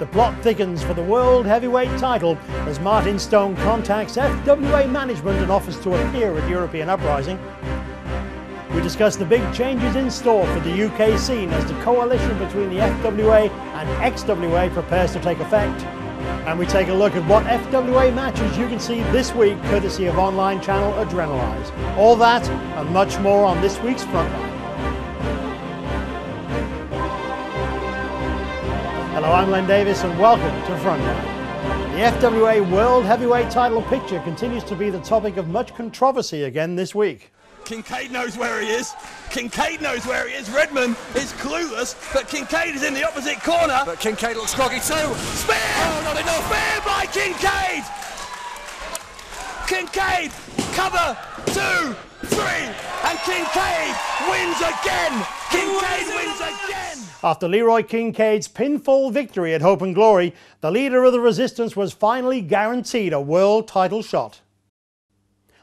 The plot thickens for the World Heavyweight title as Martin Stone contacts FWA management and offers to appear at European Uprising. We discuss the big changes in store for the UK scene as the coalition between the FWA and XWA prepares to take effect. And we take a look at what FWA matches you can see this week courtesy of online channel Adrenalize. All that and much more on this week's Front Line. Hello, I'm Len Davies and welcome to Front Line. The FWA World Heavyweight title picture continues to be the topic of much controversy again this week. Kincaid knows where he is. Kincaid knows where he is. Redman is clueless, but Kincaid is in the opposite corner. But Kincaid looks groggy too. Spear! Oh, not enough. Spear by Kincaid! Kincaid, cover, 2, 3, and Kincaid wins again! Kincaid wins again! After Leroy Kincaid's pinfall victory at Hope and Glory, the leader of the resistance was finally guaranteed a world title shot.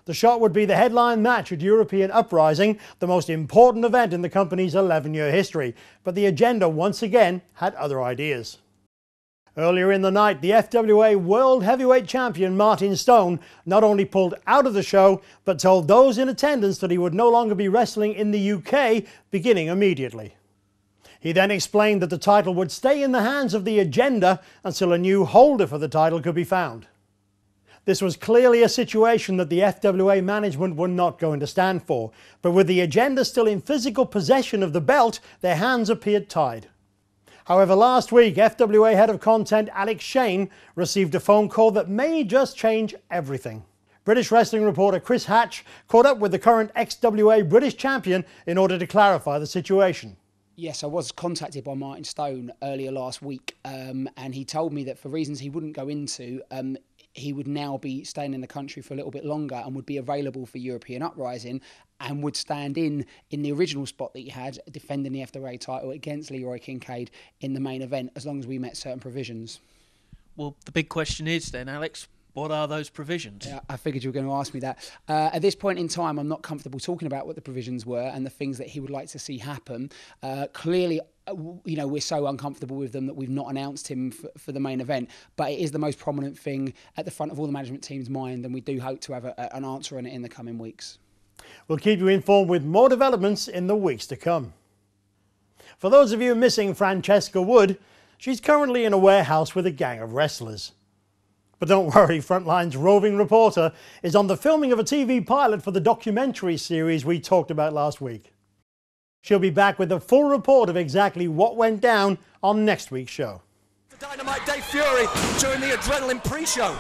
The shot would be the headline match at European Uprising, the most important event in the company's 11-year history, but the agenda once again had other ideas. Earlier in the night, the FWA World Heavyweight Champion Martin Stone not only pulled out of the show, but told those in attendance that he would no longer be wrestling in the UK, beginning immediately. He then explained that the title would stay in the hands of the agenda until a new holder for the title could be found. This was clearly a situation that the FWA management were not going to stand for, but with the agenda still in physical possession of the belt, their hands appeared tied. However, last week, FWA head of content Alex Shane received a phone call that may just change everything. British wrestling reporter Chris Hatch caught up with the current XWA British champion in order to clarify the situation. Yes, I was contacted by Martin Stone earlier last week, and he told me that for reasons he wouldn't go into, he would now be staying in the country for a little bit longer and would be available for European Uprising and would stand in the original spot that he had, defending the FWA title against Leroy Kincaid in the main event, as long as we met certain provisions. Well, the big question is then, Alex, what are those provisions? Yeah, I figured you were going to ask me that. At this point in time, I'm not comfortable talking about what the provisions were and the things that he would like to see happen. Clearly, you know, we're so uncomfortable with them that we've not announced him for the main event, but it is the most prominent thing at the front of all the management team's mind, and we do hope to have an answer on it in the coming weeks. We'll keep you informed with more developments in the weeks to come. For those of you missing Francesca Wood, she's currently in a warehouse with a gang of wrestlers. But don't worry, Frontline's roving reporter is on the filming of a TV pilot for the documentary series we talked about last week. She'll be back with a full report of exactly what went down on next week's show. The Dynamite Dave Fury during the Adrenaline pre-show,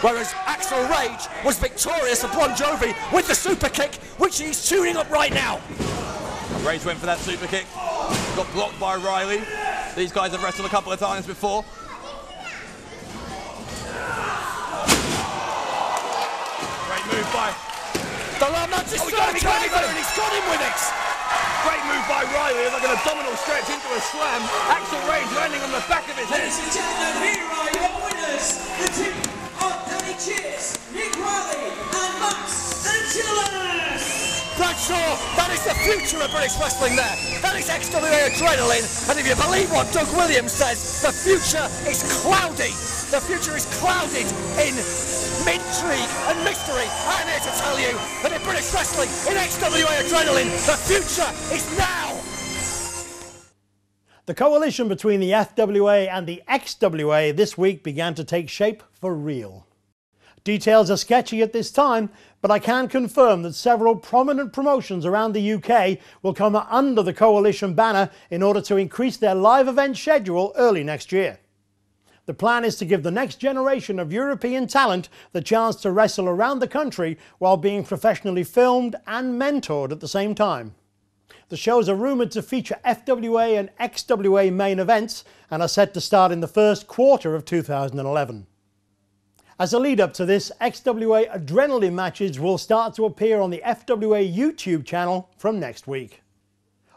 whereas Axel Rage was victorious of Bon Jovi with the super kick, which he's tuning up right now. Rage went for that super kick, got blocked by Riley. These guys have wrestled a couple of times before. Great move by... The La Manchester and he's got him with it! Great move by Riley, like an abdominal stretch into a slam. Axel Rage landing on the back of his head. Ladies and gentlemen, here are your winners. The team of Danny Cheers, Nick Riley and Max Angelis. That's sure, that is the future of British wrestling there. That is XWA Adrenaline, and if you believe what Doug Williams says, the future is cloudy. The future is clouded in intrigue and mystery. I'm here to tell you that in British wrestling, in XWA Adrenaline, the future is now. The coalition between the FWA and the XWA this week began to take shape for real. Details are sketchy at this time, but I can confirm that several prominent promotions around the UK will come under the coalition banner in order to increase their live event schedule early next year. The plan is to give the next generation of European talent the chance to wrestle around the country while being professionally filmed and mentored at the same time. The shows are rumoured to feature FWA and XWA main events and are set to start in the first quarter of 2011. As a lead-up to this, XWA Adrenaline matches will start to appear on the FWA YouTube channel from next week.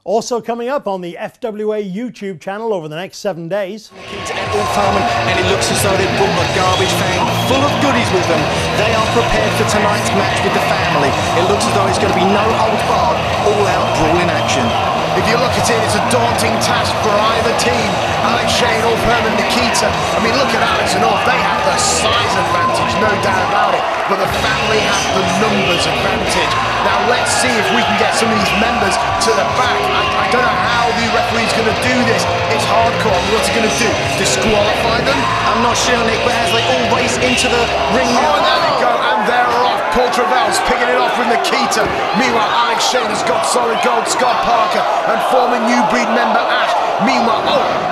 Also coming up on the FWA YouTube channel over the next 7 days. And it looks as though they've brought a garbage van full of goodies with them. They are prepared for tonight's match with the family. It looks as though it's going to be no holds barred, all-out brawling action. If you look at it, it's a daunting task for either team. Alex Shane or Herman, the key Keita. I mean, look at Alex and Orf. They have the size advantage, no doubt about it. But the family have the numbers advantage. Now let's see if we can get some of these members to the back. I don't know how the referee's going to do this. It's hardcore. What's he going to do? Disqualify them? I'm not sure, Nick, but as they all race into the ring now. Oh, there we go, and they're off. Paul Travell's picking it off with Nikita. Meanwhile, Alex Shane has got solid gold. Scott Parker and former New Breed member Ash. Meanwhile,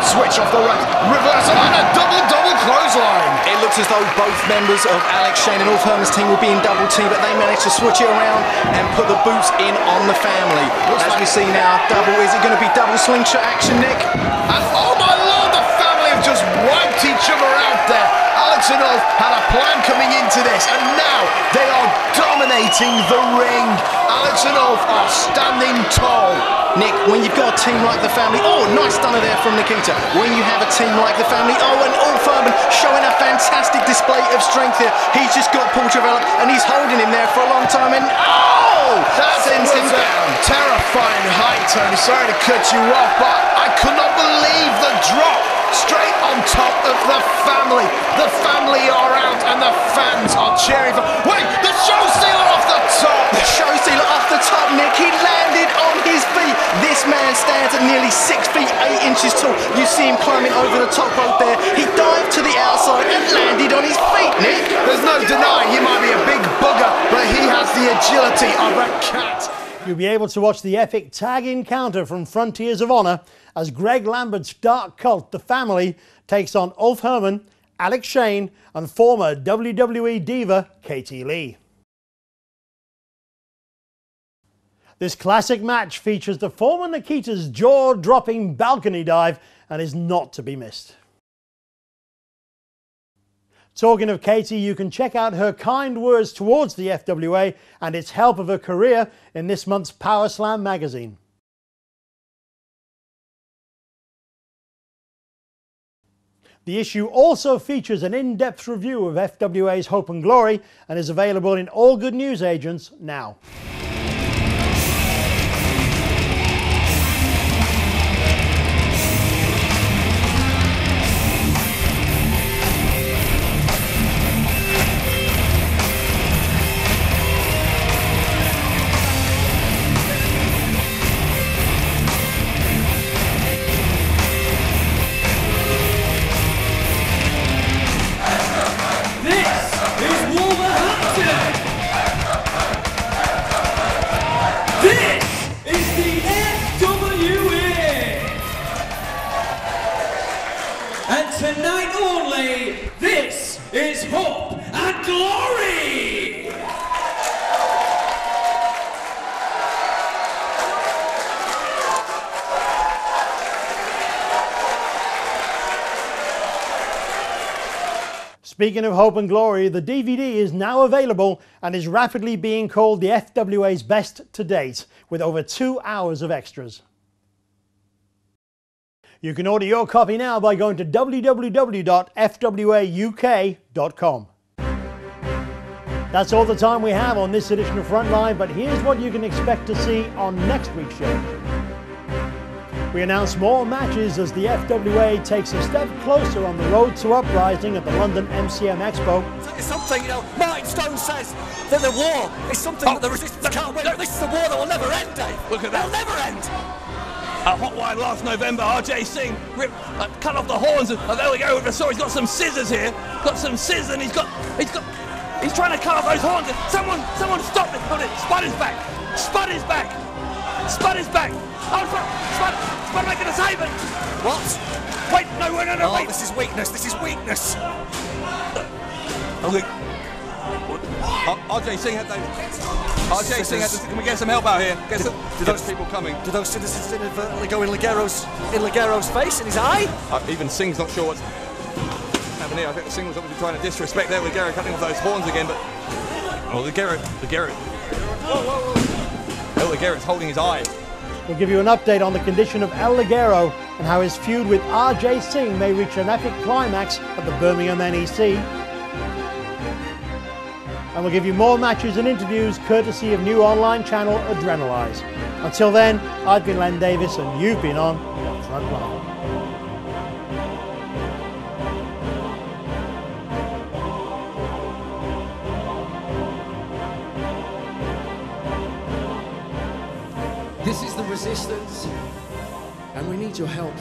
switch off the right. Reversal and a double clothesline. It looks as though both members of Alex Shane and Ulf Herman's team will be in double team, but they managed to switch it around and put the boots in on the family. As we see now, is it going to be double slingshot action, Nick? And oh my lord, the family have just wiped each other out there. Alex and Ulf had a plan coming into this, and now they are dominating the ring. Alex and Ulf are standing tall. Nick, when you've got a team like the family, nice stunner there from Nikita. When you have a team like the family, and Ulf Herman showing a fantastic display of strength here. He's just got Paul Travell and he's holding him there for a long time, and that sends him down. Terrifying height, Tony. Sorry to cut you off, but I could not believe the drop straight on top of the family. The family are out and the fans are cheering for. Wait, the show stealer off the top. The show stealer off the top, Nick. He landed on his feet. This man stands at nearly 6 feet 8 inches tall. You see him climbing over the top rope there. He dived to the outside and landed on his feet, Nick. There's no denying he might be a big bugger, but he has the agility of a cat. You'll be able to watch the epic tag encounter from Frontiers of Honor as Greg Lambert's dark cult, The Family, takes on Ulf Herman, Alex Shane and former WWE diva Katie Lee. This classic match features the former Nikita's jaw-dropping balcony dive and is not to be missed. Talking of Katie, you can check out her kind words towards the FWA and its help of her career in this month's Power Slam magazine. The issue also features an in-depth review of FWA's Hope and Glory and is available in all good newsagents now. Tonight only, this is Hope and Glory! Speaking of Hope and Glory, the DVD is now available and is rapidly being called the FWA's best to date, with over 2 hours of extras. You can order your copy now by going to www.fwauk.com. That's all the time we have on this edition of Frontline, but here's what you can expect to see on next week's show. We announce more matches as the FWA takes a step closer on the road to uprising at the London MCM Expo. It's something, Martin Stone says that the war is something that the resistance can't win. This is the war that will never end, Dave. Look at that. It'll never end. At Hotwire last November, RJ Singh cut off the horns, and there we go with the saw. He's got some scissors here. Got some scissors, and he's trying to cut off those horns. Someone stop it! Spud is back. Spud is back. Spud is back. Oh, Spud making a save. What? Wait, no, wait. Oh, this is weakness. This is weakness. Okay. RJ Singh had those. RJ Singh had those. Can we get some help out here? Get those people coming. Do those citizens inadvertently go in Ligero's face, in his eye? Even Singh's not sure what's happening here. I think Singh was obviously trying to disrespect there. Ligero cutting off those horns again, but Ligero. Whoa. El Ligero's holding his eye. We'll give you an update on the condition of El Ligero and how his feud with RJ Singh may reach an epic climax at the Birmingham NEC. And we'll give you more matches and interviews courtesy of new online channel Adrenalize. Until then, I've been Len Davies and you've been on Front Line. This is the resistance, and we need your help.